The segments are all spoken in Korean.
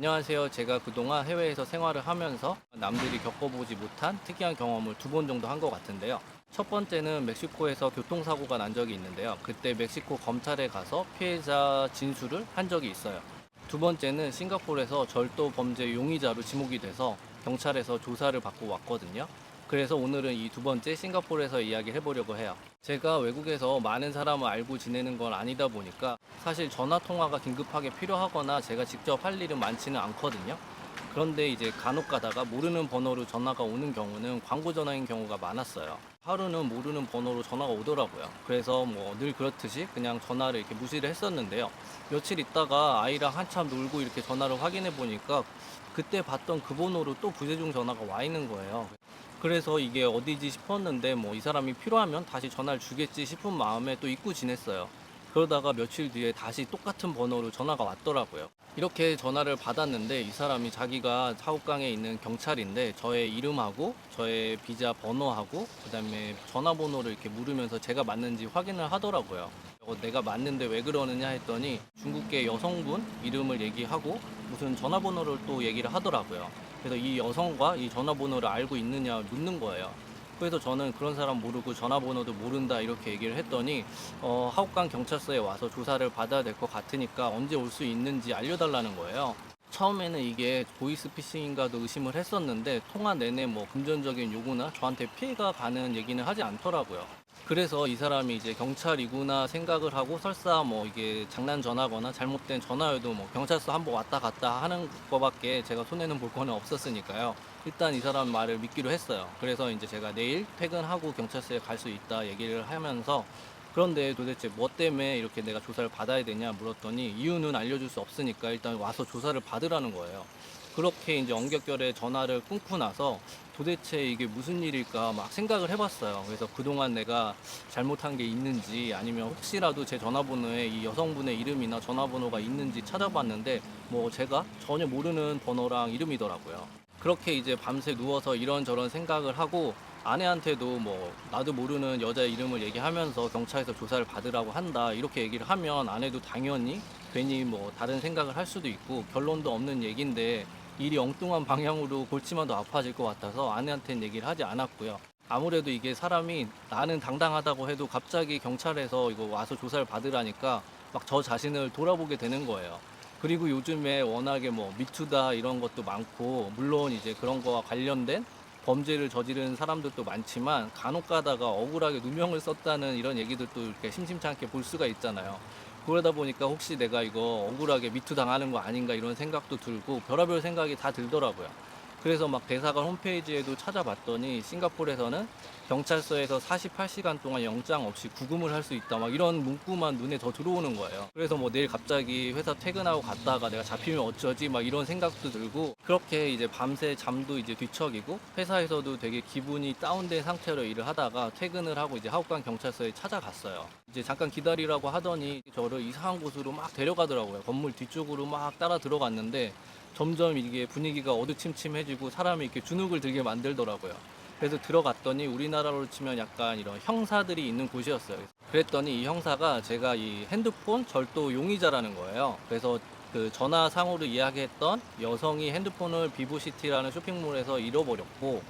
안녕하세요. 제가 그동안 해외에서 생활을 하면서 남들이 겪어보지 못한 특이한 경험을 두 번 정도 한 것 같은데요. 첫 번째는 멕시코에서 교통사고가 난 적이 있는데요. 그때 멕시코 검찰에 가서 피해자 진술을 한 적이 있어요. 두 번째는 싱가포르에서 절도 범죄 용의자로 지목이 돼서 경찰에서 조사를 받고 왔거든요. 그래서 오늘은 이 두 번째 싱가포르에서 이야기를 해보려고 해요. 제가 외국에서 많은 사람을 알고 지내는 건 아니다 보니까 사실 전화 통화가 긴급하게 필요하거나 제가 직접 할 일은 많지는 않거든요. 그런데 이제 간혹 가다가 모르는 번호로 전화가 오는 경우는 광고 전화인 경우가 많았어요. 하루는 모르는 번호로 전화가 오더라고요. 그래서 뭐 늘 그렇듯이 그냥 전화를 이렇게 무시를 했었는데요. 며칠 있다가 아이랑 한참 놀고 이렇게 전화를 확인해 보니까 그때 봤던 그 번호로 또 부재중 전화가 와 있는 거예요. 그래서 이게 어디지 싶었는데 뭐 이 사람이 필요하면 다시 전화를 주겠지 싶은 마음에 또 잊고 지냈어요. 그러다가 며칠 뒤에 다시 똑같은 번호로 전화가 왔더라고요. 이렇게 전화를 받았는데 이 사람이 자기가 사업강에 있는 경찰인데 저의 이름하고 저의 비자 번호하고 그다음에 전화번호를 이렇게 물으면서 제가 맞는지 확인을 하더라고요. 내가 맞는데 왜 그러느냐 했더니 중국계 여성분 이름을 얘기하고 무슨 전화번호를 또 얘기를 하더라고요. 그래서 이 여성과 이 전화번호를 알고 있느냐 묻는 거예요. 그래서 저는 그런 사람 모르고 전화번호도 모른다 이렇게 얘기를 했더니 하옥강 경찰서에 와서 조사를 받아야 될 것 같으니까 언제 올 수 있는지 알려달라는 거예요. 처음에는 이게 보이스피싱인가도 의심을 했었는데 통화 내내 뭐 금전적인 요구나 저한테 피해가 가는 얘기는 하지 않더라고요. 그래서 이 사람이 이제 경찰이구나 생각을 하고 설사 뭐 이게 장난 전화거나 잘못된 전화여도 뭐 경찰서 한번 왔다 갔다 하는 거밖에 제가 손해는 볼 거는 없었으니까요. 일단 이 사람 말을 믿기로 했어요. 그래서 이제 제가 내일 퇴근하고 경찰서에 갈 수 있다 얘기를 하면서 그런데 도대체 뭐 때문에 이렇게 내가 조사를 받아야 되냐 물었더니 이유는 알려줄 수 없으니까 일단 와서 조사를 받으라는 거예요. 그렇게 이제 언격결에 전화를 끊고 나서 도대체 이게 무슨 일일까 막 생각을 해봤어요. 그래서 그동안 내가 잘못한 게 있는지 아니면 혹시라도 제 전화번호에 이 여성분의 이름이나 전화번호가 있는지 찾아봤는데 뭐 제가 전혀 모르는 번호랑 이름이더라고요. 그렇게 이제 밤새 누워서 이런저런 생각을 하고 아내한테도 뭐 나도 모르는 여자 이름을 얘기하면서 경찰에서 조사를 받으라고 한다 이렇게 얘기를 하면 아내도 당연히 괜히 뭐 다른 생각을 할 수도 있고 결론도 없는 얘기인데 일이 엉뚱한 방향으로 골치만 더 아파질 것 같아서 아내한테는 얘기를 하지 않았고요. 아무래도 이게 사람이 나는 당당하다고 해도 갑자기 경찰에서 이거 와서 조사를 받으라니까 막 저 자신을 돌아보게 되는 거예요. 그리고 요즘에 워낙에 뭐 미투다 이런 것도 많고 물론 이제 그런 거와 관련된 범죄를 저지른 사람들도 많지만 간혹 가다가 억울하게 누명을 썼다는 이런 얘기들도 이렇게 심심찮게 볼 수가 있잖아요. 그러다 보니까 혹시 내가 이거 억울하게 미투 당하는 거 아닌가 이런 생각도 들고 별의별 생각이 다 들더라고요. 그래서 막 대사관 홈페이지에도 찾아봤더니 싱가포르에서는 경찰서에서 48시간 동안 영장 없이 구금을 할 수 있다 막 이런 문구만 눈에 더 들어오는 거예요. 그래서 뭐 내일 갑자기 회사 퇴근하고 갔다가 내가 잡히면 어쩌지 막 이런 생각도 들고 그렇게 이제 밤새 잠도 이제 뒤척이고 회사에서도 되게 기분이 다운된 상태로 일을 하다가 퇴근을 하고 이제 하옥강 경찰서에 찾아갔어요. 이제 잠깐 기다리라고 하더니 저를 이상한 곳으로 막 데려가더라고요. 건물 뒤쪽으로 막 따라 들어갔는데 점점 이게 분위기가 어두침침해지고 사람이 이렇게 주눅을 들게 만들더라고요. 그래서 들어갔더니 우리나라로 치면 약간 이런 형사들이 있는 곳이었어요. 그랬더니 이 형사가 제가 이 핸드폰 절도 용의자라는 거예요. 그래서 그 전화상으로 이야기했던 여성이 핸드폰을 비보시티라는 쇼핑몰에서 잃어버렸고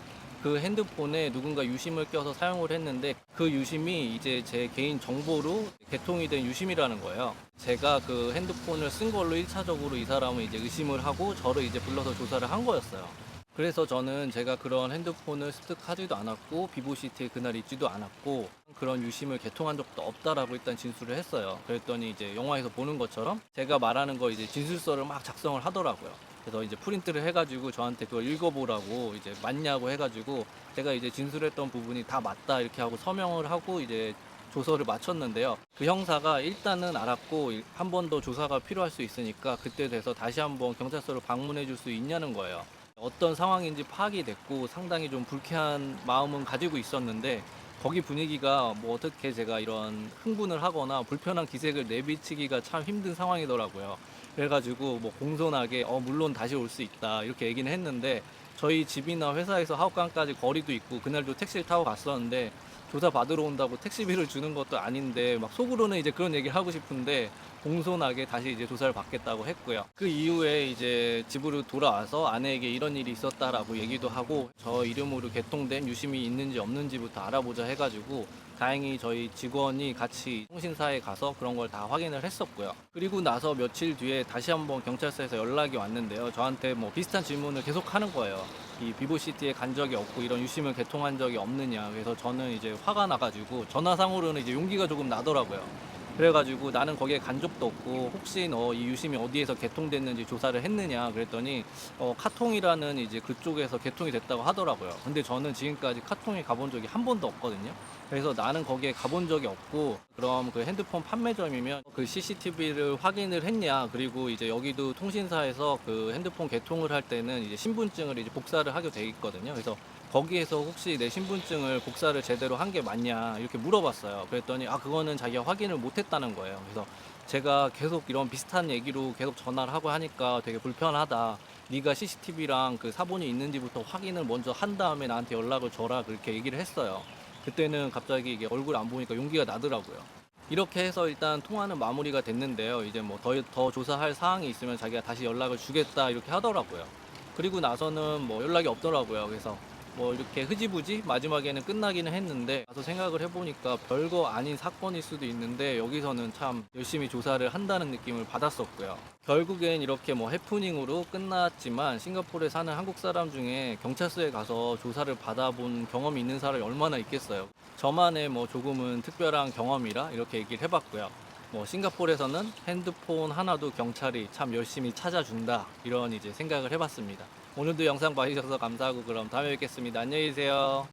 그 핸드폰에 누군가 유심을 껴서 사용을 했는데 그 유심이 이제 제 개인 정보로 개통이 된 유심이라는 거예요. 제가 그 핸드폰을 쓴 걸로 1차적으로 이 사람을 이제 의심을 하고 저를 이제 불러서 조사를 한 거였어요. 그래서 저는 제가 그런 핸드폰을 습득하지도 않았고 비보시티에 그날 있지도 않았고 그런 유심을 개통한 적도 없다라고 일단 진술을 했어요. 그랬더니 이제 영화에서 보는 것처럼 제가 말하는 거 이제 진술서를 막 작성을 하더라고요. 그래서 이제 프린트를 해가지고 저한테 그걸 읽어보라고 이제 맞냐고 해가지고 제가 이제 진술했던 부분이 다 맞다 이렇게 하고 서명을 하고 이제 조서를 마쳤는데요. 그 형사가 일단은 알았고 한 번 더 조사가 필요할 수 있으니까 그때 돼서 다시 한번 경찰서를 방문해 줄 수 있냐는 거예요. 어떤 상황인지 파악이 됐고 상당히 좀 불쾌한 마음은 가지고 있었는데 거기 분위기가 뭐 어떻게 제가 이런 흥분을 하거나 불편한 기색을 내비치기가 참 힘든 상황이더라고요. 그래가지고 뭐 공손하게 물론 다시 올 수 있다 이렇게 얘기는 했는데 저희 집이나 회사에서 하옥강까지 거리도 있고 그날도 택시를 타고 갔었는데 조사 받으러 온다고 택시비를 주는 것도 아닌데 막 속으로는 이제 그런 얘기를 하고 싶은데 공손하게 다시 이제 조사를 받겠다고 했고요. 그 이후에 이제 집으로 돌아와서 아내에게 이런 일이 있었다라고 얘기도 하고 저 이름으로 개통된 유심이 있는지 없는지부터 알아보자 해가지고 다행히 저희 직원이 같이 통신사에 가서 그런 걸 다 확인을 했었고요. 그리고 나서 며칠 뒤에 다시 한번 경찰서에서 연락이 왔는데요. 저한테 뭐 비슷한 질문을 계속 하는 거예요. 이 비보시티에 간 적이 없고 이런 유심을 개통한 적이 없느냐. 그래서 저는 이제 화가 나가지고 전화상으로는 이제 용기가 조금 나더라고요. 그래가지고 나는 거기에 간 적도 없고 혹시 너 이 유심이 어디에서 개통됐는지 조사를 했느냐 그랬더니 카통이라는 이제 그쪽에서 개통이 됐다고 하더라고요. 근데 저는 지금까지 카통에 가본 적이 한 번도 없거든요. 그래서 나는 거기에 가본 적이 없고 그럼 그 핸드폰 판매점이면 그 CCTV를 확인을 했냐 그리고 이제 여기도 통신사에서 그 핸드폰 개통을 할 때는 이제 신분증을 이제 복사를 하게 돼 있거든요. 그래서 거기에서 혹시 내 신분증을 복사를 제대로 한 게 맞냐 이렇게 물어봤어요. 그랬더니 그거는 자기가 확인을 못 했다는 거예요. 그래서 제가 계속 이런 비슷한 얘기로 계속 전화를 하고 하니까 되게 불편하다. 네가 CCTV랑 그 사본이 있는지부터 확인을 먼저 한 다음에 나한테 연락을 줘라 그렇게 얘기를 했어요. 그때는 갑자기 이게 얼굴 안 보니까 용기가 나더라고요. 이렇게 해서 일단 통화는 마무리가 됐는데요. 이제 뭐 더 조사할 사항이 있으면 자기가 다시 연락을 주겠다 이렇게 하더라고요. 그리고 나서는 뭐 연락이 없더라고요. 그래서 뭐 이렇게 흐지부지 마지막에는 끝나기는 했는데 가서 생각을 해보니까 별거 아닌 사건일 수도 있는데 여기서는 참 열심히 조사를 한다는 느낌을 받았었고요. 결국엔 이렇게 뭐 해프닝으로 끝났지만 싱가포르에 사는 한국 사람 중에 경찰서에 가서 조사를 받아본 경험이 있는 사람이 얼마나 있겠어요. 저만의 뭐 조금은 특별한 경험이라 이렇게 얘기를 해봤고요. 뭐 싱가포르에서는 핸드폰 하나도 경찰이 참 열심히 찾아준다 이런 이제 생각을 해봤습니다. 오늘도 영상 봐주셔서 감사하고 그럼 다음에 뵙겠습니다. 안녕히 계세요.